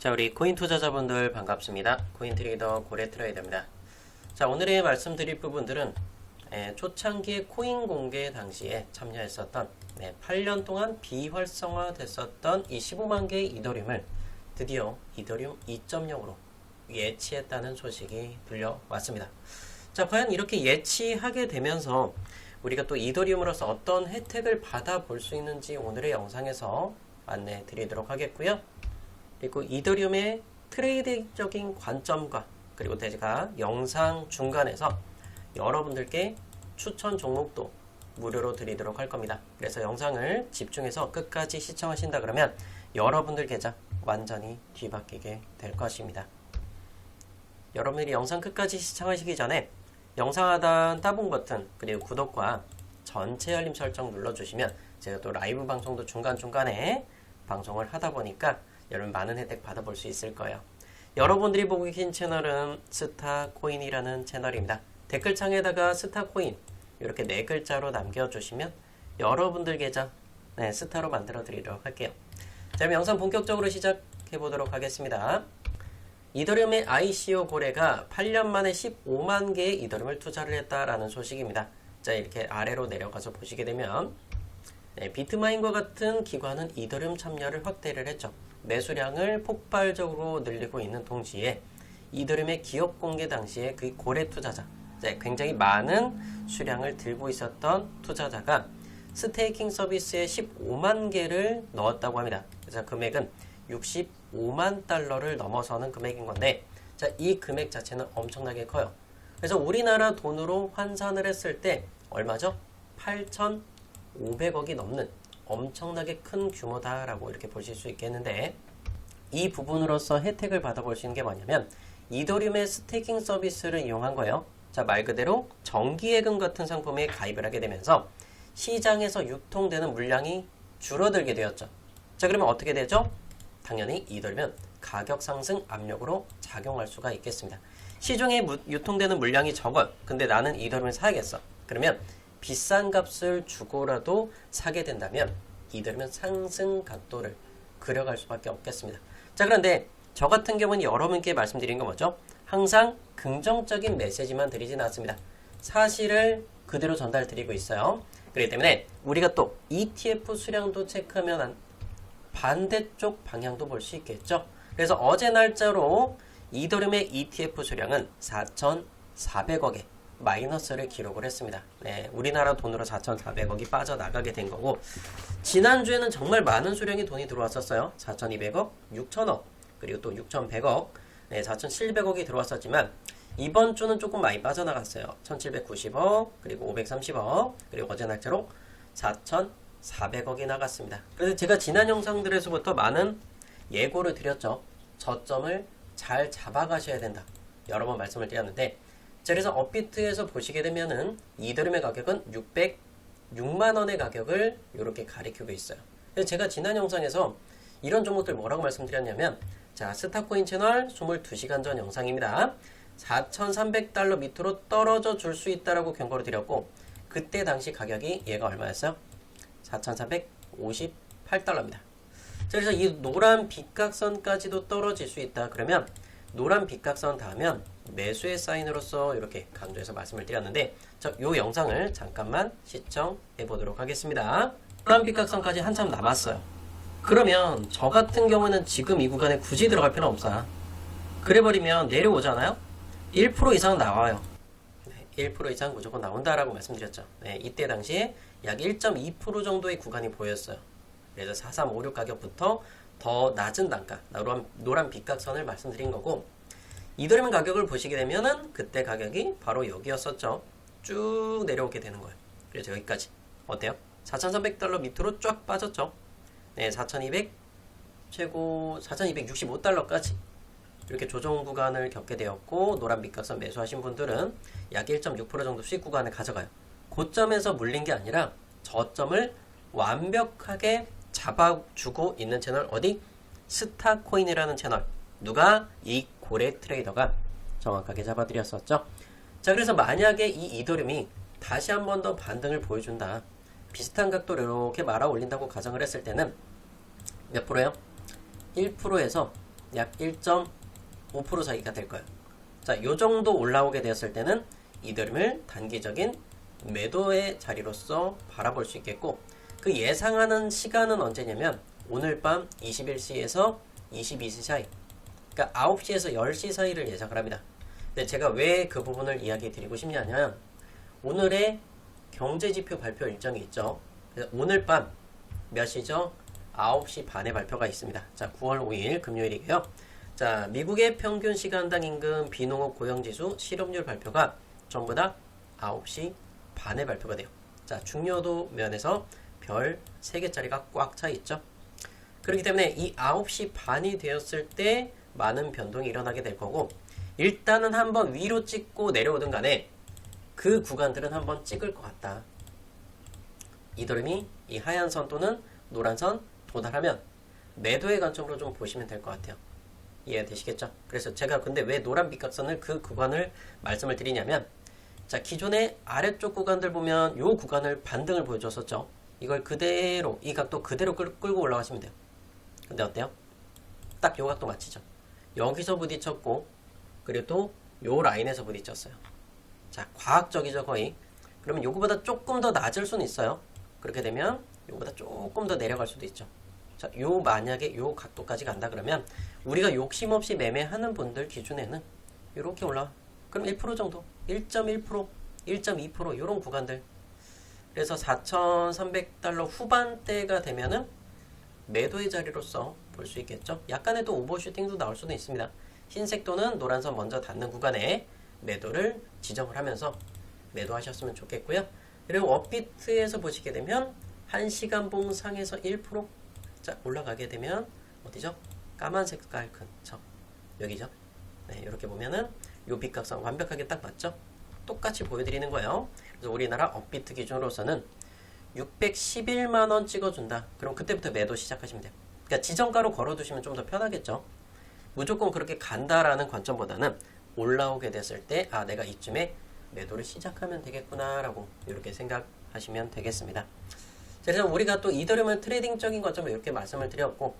자, 우리 코인 투자자분들 반갑습니다. 코인 트레이더 고래 트레이더입니다. 자, 오늘의 말씀드릴 부분들은 초창기에 코인 공개 당시에 참여했었던 8년 동안 비활성화 됐었던 이 15만 개의 이더리움을 드디어 이더리움 2.0으로 예치했다는 소식이 들려왔습니다. 자, 과연 이렇게 예치하게 되면서 우리가 또 이더리움으로서 어떤 혜택을 받아볼 수 있는지 오늘의 영상에서 안내 드리도록 하겠고요. 그리고 이더리움의 트레이드적인 관점과 그리고 제가 영상 중간에서 여러분들께 추천 종목도 무료로 드리도록 할 겁니다. 그래서 영상을 집중해서 끝까지 시청하신다 그러면 여러분들 계좌 완전히 뒤바뀌게 될 것입니다. 여러분들이 영상 끝까지 시청하시기 전에 영상 하단 따봉 버튼 그리고 구독과 전체 알림 설정 눌러주시면 제가 또 라이브 방송도 중간중간에 방송을 하다 보니까 여러분 많은 혜택 받아볼 수 있을 거예요. 여러분들이 보고 계신 채널은 스타코인이라는 채널입니다. 댓글창에다가 스타코인 이렇게 4글자로 남겨주시면 여러분들 계좌 스타로 만들어 드리도록 할게요. 자, 그럼 영상 본격적으로 시작해 보도록 하겠습니다. 이더리움의 ICO 고래가 8년 만에 15만 개의 이더리움을 투자를 했다라는 소식입니다. 자, 이렇게 아래로 내려가서 보시게 되면 비트마인과 같은 기관은 이더리움 참여를 확대를 했죠. 매수량을 폭발적으로 늘리고 있는 동시에 이더리움의 기업 공개 당시에 그 고래 투자자, 굉장히 많은 수량을 들고 있었던 투자자가 스테이킹 서비스에 15만 개를 넣었다고 합니다. 그래서 금액은 65만 달러를 넘어서는 금액인 건데, 자, 이 금액 자체는 엄청나게 커요. 그래서 우리나라 돈으로 환산을 했을 때 얼마죠? 8,500억이 넘는 엄청나게 큰 규모다라고 이렇게 보실 수 있겠는데, 이 부분으로서 혜택을 받아볼 수 있는 게 뭐냐면 이더리움의 스테이킹 서비스를 이용한 거예요. 자, 말 그대로 정기예금 같은 상품에 가입을 하게 되면서 시장에서 유통되는 물량이 줄어들게 되었죠. 자, 그러면 어떻게 되죠? 당연히 이더리움은 가격 상승 압력으로 작용할 수가 있겠습니다. 시중에 유통되는 물량이 적어요. 근데 나는 이더리움을 사야겠어. 그러면 비싼 값을 주고라도 사게 된다면 이더리움은 상승 각도를 그려갈 수밖에 없겠습니다. 자, 그런데 저 같은 경우는 여러분께 말씀드린 건 뭐죠? 항상 긍정적인 메시지만 드리진 않습니다. 사실을 그대로 전달드리고 있어요. 그렇기 때문에 우리가 또 ETF 수량도 체크하면 반대쪽 방향도 볼 수 있겠죠. 그래서 어제 날짜로 이더리움의 ETF 수량은 4,400억에 마이너스를 기록을 했습니다. 우리나라 돈으로 4,400억이 빠져나가게 된 거고, 지난주에는 정말 많은 수량의 돈이 들어왔었어요. 4,200억, 6,000억, 그리고 또 6,100억, 4,700억이 들어왔었지만 이번 주는 조금 많이 빠져나갔어요. 1,790억, 그리고 530억, 그리고 어제 날짜로 4,400억이 나갔습니다. 그래서 제가 지난 영상들에서부터 많은 예고를 드렸죠. 저점을 잘 잡아가셔야 된다. 여러 번 말씀을 드렸는데, 자, 그래서 업비트에서 보시게 되면은 이더리움의 가격은 606만원의 가격을 이렇게 가리키고 있어요. 그래서 제가 지난 영상에서 이런 종목들 뭐라고 말씀드렸냐면, 자, 스타코인 채널 22시간 전 영상입니다. 4,300달러 밑으로 떨어져 줄 수 있다라고 경고를 드렸고, 그때 당시 가격이 얘가 얼마였어요? 4,458달러입니다. 자, 그래서 이 노란 빗각선까지도 떨어질 수 있다. 그러면 노란 빗각선 닿으면 매수의 사인으로서 이렇게 강조해서 말씀을 드렸는데, 자, 요 영상을 잠깐만 시청해 보도록 하겠습니다. 노란 빗각선까지 한참 남았어요. 그러면 저 같은 경우는 지금 이 구간에 굳이 들어갈 필요는 없어요. 그래버리면 내려오잖아요. 1% 이상 나와요. 1% 이상 무조건 나온다라고 말씀드렸죠. 이때 당시에 약 1.2% 정도의 구간이 보였어요. 그래서 4356 가격부터 더 낮은 단가, 노란 빗각선을 말씀드린 거고, 이더리움 가격을 보시게 되면은 그때 가격이 바로 여기였었죠. 쭉 내려오게 되는 거예요. 그래서 여기까지 어때요? 4,300달러 밑으로 쫙 빠졌죠. 4,200 최고 4,265달러까지 이렇게 조정 구간을 겪게 되었고, 노란 빗각선 매수하신 분들은 약 1.6% 정도 수익 구간을 가져가요. 고점에서 물린 게 아니라 저점을 완벽하게 잡아주고 있는 채널, 어디? 스타코인이라는 채널. 누가? 이 고래 트레이더가 정확하게 잡아드렸었죠. 자, 그래서 만약에 이 이더리움이 다시 한 번 더 반등을 보여준다, 비슷한 각도로 이렇게 말아 올린다고 가정을 했을 때는 몇 프로예요? 1%에서 약 1.5% 사이가 될 거예요. 자, 요 정도 올라오게 되었을 때는 이더리움을 단기적인 매도의 자리로서 바라볼 수 있겠고, 그 예상하는 시간은 언제냐면 오늘 밤 21시에서 22시 사이, 그러니까 9시에서 10시 사이를 예상을 합니다. 근데 제가 왜 그 부분을 이야기 드리고 싶냐면 오늘의 경제지표 발표 일정이 있죠. 그래서 오늘 밤 몇 시죠? 9시 반에 발표가 있습니다. 자, 9월 5일 금요일이고요. 자, 미국의 평균 시간당 임금, 비농업 고용지수, 실업률 발표가 전부 다 9시 반에 발표가 돼요. 자, 중요도 면에서 별 3개짜리가 꽉 차 있죠. 그렇기 때문에 이 9시 반이 되었을 때 많은 변동이 일어나게 될 거고, 일단은 한번 위로 찍고 내려오든 간에 그 구간들은 한번 찍을 것 같다. 이더리움이 이 하얀 선 또는 노란 선 도달하면 매도의 관점으로 좀 보시면 될 것 같아요. 이해되시겠죠? 그래서 제가 근데 왜 노란 빗각선을 그 구간을 말씀을 드리냐면, 자, 기존의 아래쪽 구간들 보면 요 구간을 반등을 보여줬었죠. 이걸 그대로, 이 각도 그대로 끌고 올라가시면 돼요. 근데 어때요? 딱 요 각도 맞히죠. 여기서 부딪혔고, 그리고 또 요 라인에서 부딪혔어요. 자, 과학적이죠, 거의. 그러면 요거보다 조금 더 낮을 수는 있어요. 그렇게 되면 요거보다 조금 더 내려갈 수도 있죠. 자, 요 만약에 요 각도까지 간다 그러면 우리가 욕심 없이 매매하는 분들 기준에는 이렇게 올라와. 그럼 1% 정도, 1.1%, 1.2% 요런 구간들. 그래서 4,300달러 후반대가 되면은 매도의 자리로서 볼 수 있겠죠. 약간의 또 오버슈팅도 나올 수도 있습니다. 흰색 또는 노란선 먼저 닿는 구간에 매도를 지정을 하면서 매도하셨으면 좋겠고요. 그리고 업비트에서 보시게 되면 1시간 봉상에서 1%, 자, 올라가게 되면 어디죠? 까만 색깔 근처, 여기죠. 네, 이렇게 보면은 요 빗각선 완벽하게 딱 맞죠? 똑같이 보여드리는 거예요. 그래서 우리나라 업비트 기준으로서는 611만원 찍어준다. 그럼 그때부터 매도 시작하시면 돼요. 그러니까 지정가로 걸어두시면 좀 더 편하겠죠. 무조건 그렇게 간다라는 관점보다는 올라오게 됐을 때, 아, 내가 이쯤에 매도를 시작하면 되겠구나 라고 이렇게 생각하시면 되겠습니다. 그래서 우리가 또 이더리움을 트레이딩적인 관점으로 이렇게 말씀을 드렸고,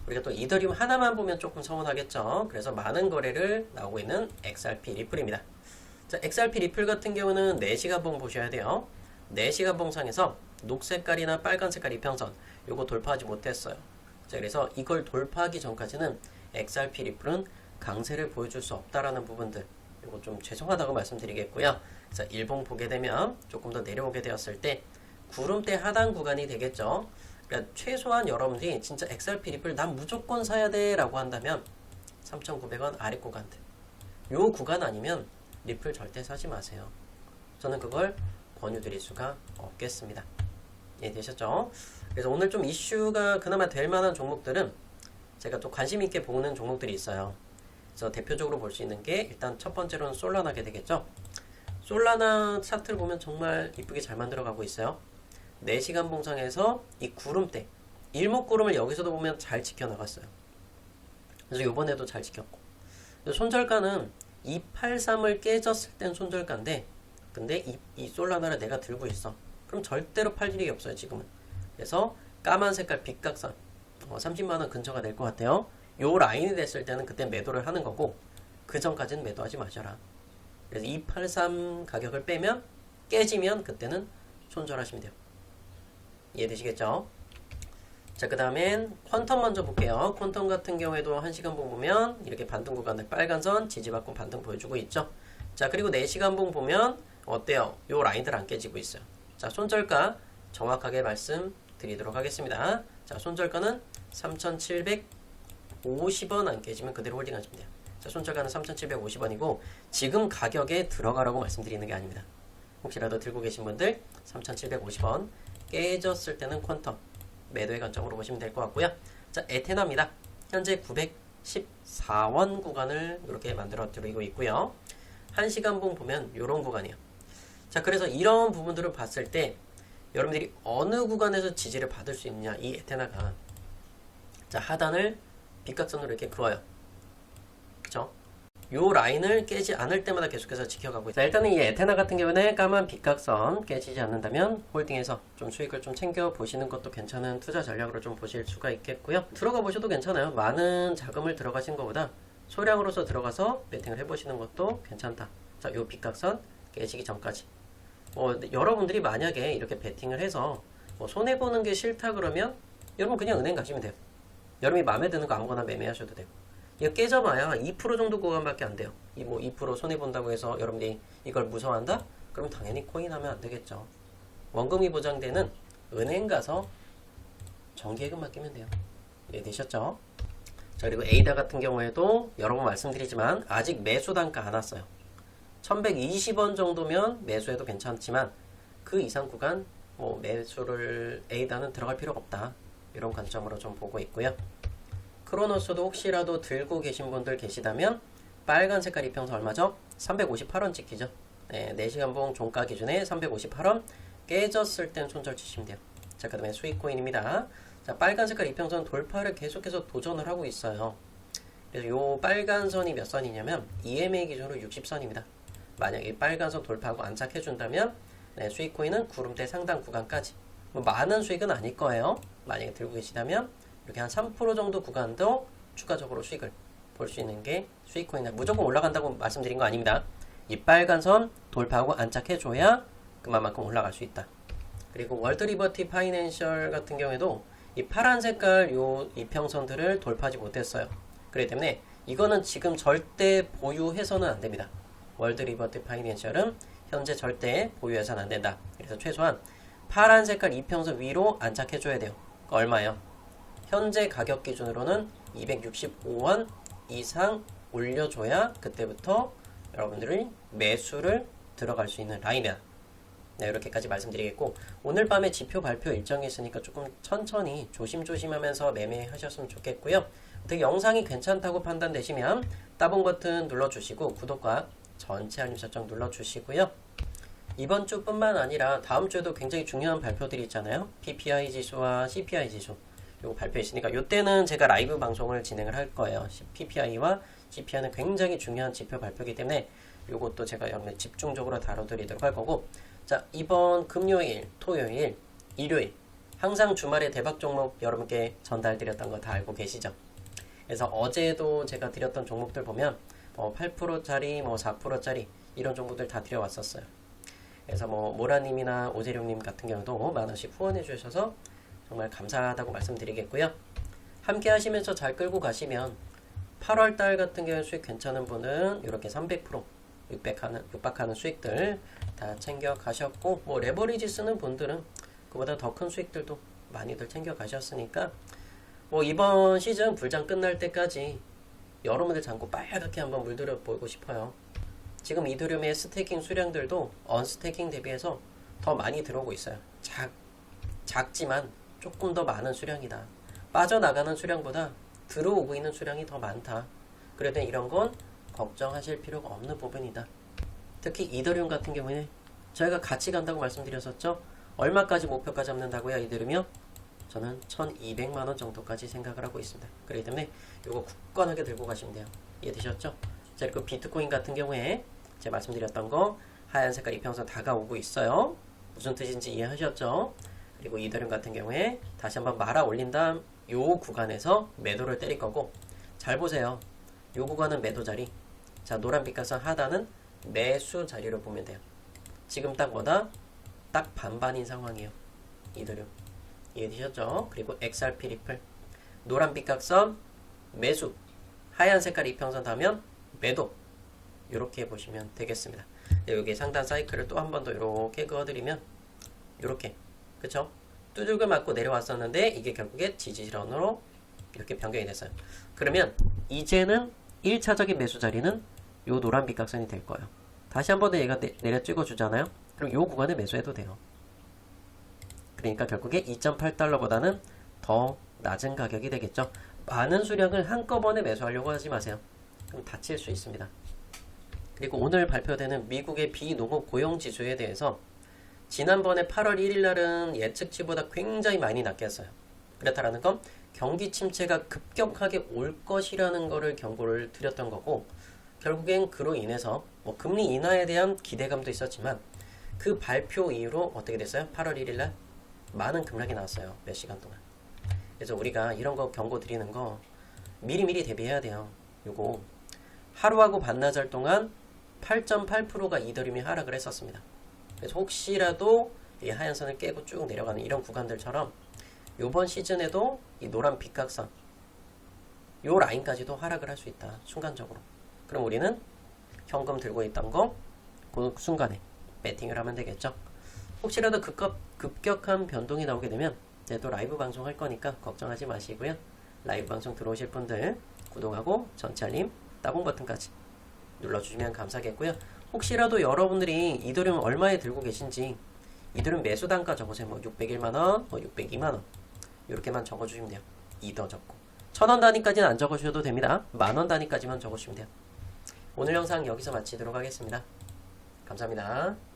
우리가 또 이더리움 하나만 보면 조금 서운하겠죠. 그래서 많은 거래를 나오고 있는 XRP 리플입니다. 자, XRP 리플 같은 경우는 4시간 봉 보셔야 돼요. 4시간 봉상에서 녹색깔이나 빨간 색깔 이평선 요거 돌파하지 못했어요. 자, 그래서 이걸 돌파하기 전까지는 XRP 리플은 강세를 보여줄 수 없다라는 부분들, 이거 좀 죄송하다고 말씀드리겠고요. 자, 일봉 보게 되면 조금 더 내려오게 되었을 때 구름대 하단 구간이 되겠죠. 그러니까 최소한 여러분들이 진짜 XRP 리플 난 무조건 사야 돼 라고 한다면 3,900원 아래 구간들, 요 구간 아니면 리플 절대 사지 마세요. 저는 그걸 권유드릴 수가 없겠습니다. 이해되셨죠? 그래서 오늘 좀 이슈가 그나마 될 만한 종목들은 제가 또 관심 있게 보는 종목들이 있어요. 그래서 대표적으로 볼 수 있는 게 일단 첫 번째로는 솔라나게 되겠죠. 솔라나 차트를 보면 정말 이쁘게 잘 만들어가고 있어요. 4시간 봉상에서 이 구름대, 일목구름을 여기서도 보면 잘 지켜나갔어요. 그래서 요번에도 잘 지켰고, 손절가는 283을 깨졌을 땐 손절가인데, 근데 이 솔라나를 내가 들고 있어. 그럼 절대로 팔 일이 없어요, 지금은. 그래서 까만 색깔 빗각선 30만원 근처가 될 것 같아요. 요 라인이 됐을 때는 그때 매도를 하는 거고, 그 전까지는 매도하지 마셔라. 그래서 283 가격을 빼면, 깨지면 그때는 손절하시면 돼요. 이해되시겠죠? 자, 그 다음엔 퀀텀 먼저 볼게요. 퀀텀 같은 경우에도 1시간 봉 보면 이렇게 반등 구간을 빨간 선 지지받고 반등 보여주고 있죠. 자, 그리고 4시간 봉 보면 어때요? 요 라인들 안 깨지고 있어요. 자, 손절가 정확하게 말씀드리도록 하겠습니다. 자, 손절가는 3,750원 안 깨지면 그대로 홀딩 하시면 돼요. 자, 손절가는 3,750원이고 지금 가격에 들어가라고 말씀드리는 게 아닙니다. 혹시라도 들고 계신 분들 3,750원 깨졌을 때는 퀀텀 매도의 관점으로 보시면 될 것 같고요. 자, 에테나입니다. 현재 914원 구간을 이렇게 만들어 드리고 있고요. 1시간 봉 보면 이런 구간이에요. 자, 그래서 이런 부분들을 봤을 때 여러분들이 어느 구간에서 지지를 받을 수 있느냐, 이 에테나가. 자, 하단을 빗각선으로 이렇게 그어요. 그쵸? 요 라인을 깨지 않을 때마다 계속해서 지켜가고 있다. 일단은 이 에테나 같은 경우는 까만 빗각선 깨지지 않는다면 홀딩해서 좀 수익을 좀 챙겨 보시는 것도 괜찮은 투자 전략으로 좀 보실 수가 있겠고요. 들어가 보셔도 괜찮아요. 많은 자금을 들어가신 것보다 소량으로서 들어가서 베팅을 해보시는 것도 괜찮다. 자, 요 빗각선 깨지기 전까지. 여러분들이 만약에 이렇게 베팅을 해서 손해보는 게 싫다 그러면 여러분 그냥 은행 가시면 돼요. 여러분이 마음에 드는 거 아무거나 매매하셔도 되고. 이거 깨져봐야 2% 정도 구간밖에 안 돼요. 2% 손해본다고 해서 여러분들이 이걸 무서워한다? 그럼 당연히 코인하면 안 되겠죠. 원금이 보장되는 은행 가서 정기예금 맡기면 돼요. 이해되셨죠? 자, 그리고 에이다 같은 경우에도 여러 번 말씀드리지만 아직 매수 단가 안 왔어요. 1120원 정도면 매수해도 괜찮지만 그 이상 구간 매수를 에이다는 들어갈 필요가 없다. 이런 관점으로 좀 보고 있고요. 크로노스도 혹시라도 들고 계신 분들 계시다면 빨간 색깔 이평선 얼마죠? 358원 찍히죠. 네, 4시간 봉 종가 기준에 358원 깨졌을 땐 손절 치시면 돼요. 자, 그 다음에 수익코인입니다. 자, 빨간 색깔 이평선 돌파를 계속해서 도전을 하고 있어요. 그래서 요 빨간 선이 몇 선이냐면 EMA 기준으로 60선입니다. 만약에 이 빨간 선 돌파하고 안착해준다면 수익코인은 구름대 상단 구간까지 많은 수익은 아닐 거예요. 만약에 들고 계시다면 이렇게 한 3% 정도 구간도 추가적으로 수익을 볼 수 있는 게 수익코인이다. 무조건 올라간다고 말씀드린 거 아닙니다. 이 빨간 선 돌파하고 안착해줘야 그만큼 올라갈 수 있다. 그리고 월드 리버티 파이낸셜 같은 경우에도 이 파란 색깔 요 이평선들을 돌파하지 못했어요. 그렇기 때문에 이거는 지금 절대 보유해서는 안 됩니다. 월드 리버티 파이낸셜은 현재 절대 보유해서는 안 된다. 그래서 최소한 파란 색깔 이평선 위로 안착해줘야 돼요. 얼마예요? 현재 가격 기준으로는 265원 이상 올려줘야 그때부터 여러분들이 매수를 들어갈 수 있는 라인이다. 네, 이렇게까지 말씀드리겠고, 오늘 밤에 지표 발표 일정이 있으니까 조금 천천히 조심조심하면서 매매하셨으면 좋겠고요. 어떻게 영상이 괜찮다고 판단되시면 따봉 버튼 눌러주시고 구독과 전체 알림 설정 눌러주시고요. 이번 주뿐만 아니라 다음 주에도 굉장히 중요한 발표들이 있잖아요. PPI 지수와 CPI 지수 요거 발표 있으니까 이때는 제가 라이브 방송을 진행을 할 거예요. PPI와 CPI는 굉장히 중요한 지표 발표이기 때문에 요것도 제가 여러분들 집중적으로 다뤄드리도록 할 거고, 자, 이번 금요일, 토요일, 일요일 항상 주말에 대박 종목 여러분께 전달드렸던 거 다 알고 계시죠? 그래서 어제도 제가 드렸던 종목들 보면 8%짜리, 4%짜리 이런 종목들 다 드려왔었어요. 그래서 모라님이나 오재룡님 같은 경우도 만원씩 후원해 주셔서 정말 감사하다고 말씀드리겠고요. 함께 하시면서 잘 끌고 가시면 8월달 같은 경우에 수익 괜찮은 분은 이렇게 300% 육박하는 수익들 다 챙겨 가셨고, 레버리지 쓰는 분들은 그보다 더 큰 수익들도 많이들 챙겨 가셨으니까 이번 시즌 불장 끝날 때까지 여러분들 잔고 빨갛게 한번 물들여 보고 싶어요. 지금 이더리움의 스테이킹 수량들도 언스테이킹 대비해서 더 많이 들어오고 있어요. 작지만 조금 더 많은 수량이다. 빠져나가는 수량보다 들어오고 있는 수량이 더 많다. 그래도 이런 건 걱정하실 필요가 없는 부분이다. 특히 이더리움 같은 경우에 저희가 같이 간다고 말씀드렸었죠. 얼마까지 목표가 잡는다고요, 이더리움이요? 저는 1200만원 정도까지 생각을 하고 있습니다. 그렇기 때문에 이거 굳건하게 들고 가시면 돼요. 이해되셨죠? 자, 그리고 비트코인 같은 경우에 제가 말씀드렸던 거 하얀 색깔 이평선 다가오고 있어요. 무슨 뜻인지 이해하셨죠? 그리고 이더리움 같은 경우에 다시 한번 말아 올린 다음 요 구간에서 매도를 때릴 거고, 잘 보세요. 요 구간은 매도 자리, 자, 노란 빛깔선 하단은 매수 자리로 보면 돼요. 지금 딱 뭐다? 딱 반반인 상황이에요. 이더리움 이해되셨죠? 그리고 XRP 리플 노란 빛각선 매수, 하얀 색깔 이평선 닿으면 매도, 이렇게 보시면 되겠습니다. 여기 상단 사이클을 또 한 번 더 이렇게 그어드리면 이렇게, 그쵸? 두들겨 맞고 내려왔었는데 이게 결국에 지지선으로 이렇게 변경이 됐어요. 그러면 이제는 1차적인 매수 자리는 요 노란 빛각선이 될 거예요. 다시 한 번 더 얘가 내려 찍어 주잖아요. 그럼 요 구간에 매수해도 돼요. 그러니까 결국에 2.8달러보다는 더 낮은 가격이 되겠죠. 많은 수량을 한꺼번에 매수하려고 하지 마세요. 그럼 다칠 수 있습니다. 그리고 오늘 발표되는 미국의 비농업 고용지수에 대해서 지난번에 8월 1일 날은 예측치보다 굉장히 많이 낮게 했어요. 그렇다라는 건 경기 침체가 급격하게 올 것이라는 거를 경고를 드렸던 거고, 결국엔 그로 인해서 뭐 금리 인하에 대한 기대감도 있었지만 그 발표 이후로 어떻게 됐어요? 8월 1일 날 많은 급락이 나왔어요. 몇 시간 동안. 그래서 우리가 이런 거 경고 드리는 거 미리미리 대비해야 돼요. 요거 하루하고 반나절 동안 8.8%가 이더리움이 하락을 했었습니다. 그래서 혹시라도 이 하얀선을 깨고 쭉 내려가는 이런 구간들처럼 요번 시즌에도 이 노란 빗각선 요 라인까지도 하락을 할 수 있다. 순간적으로. 그럼 우리는 현금 들고 있던 거 그 순간에 배팅을 하면 되겠죠. 혹시라도 급격한 변동이 나오게 되면 이제 또 라이브 방송 할 거니까 걱정하지 마시고요. 라이브 방송 들어오실 분들 구독하고 전체 알림 따봉 버튼까지 눌러주시면 감사하겠고요. 혹시라도 여러분들이 이더리움 얼마에 들고 계신지 이더리움 매수 단가 적으세요. 뭐 601만원, 뭐 602만원 이렇게만 적어주시면 돼요. 이더 적고 1000원 단위까지는 안 적어주셔도 됩니다. 만원 단위까지만 적어주시면 돼요. 오늘 영상 여기서 마치도록 하겠습니다. 감사합니다.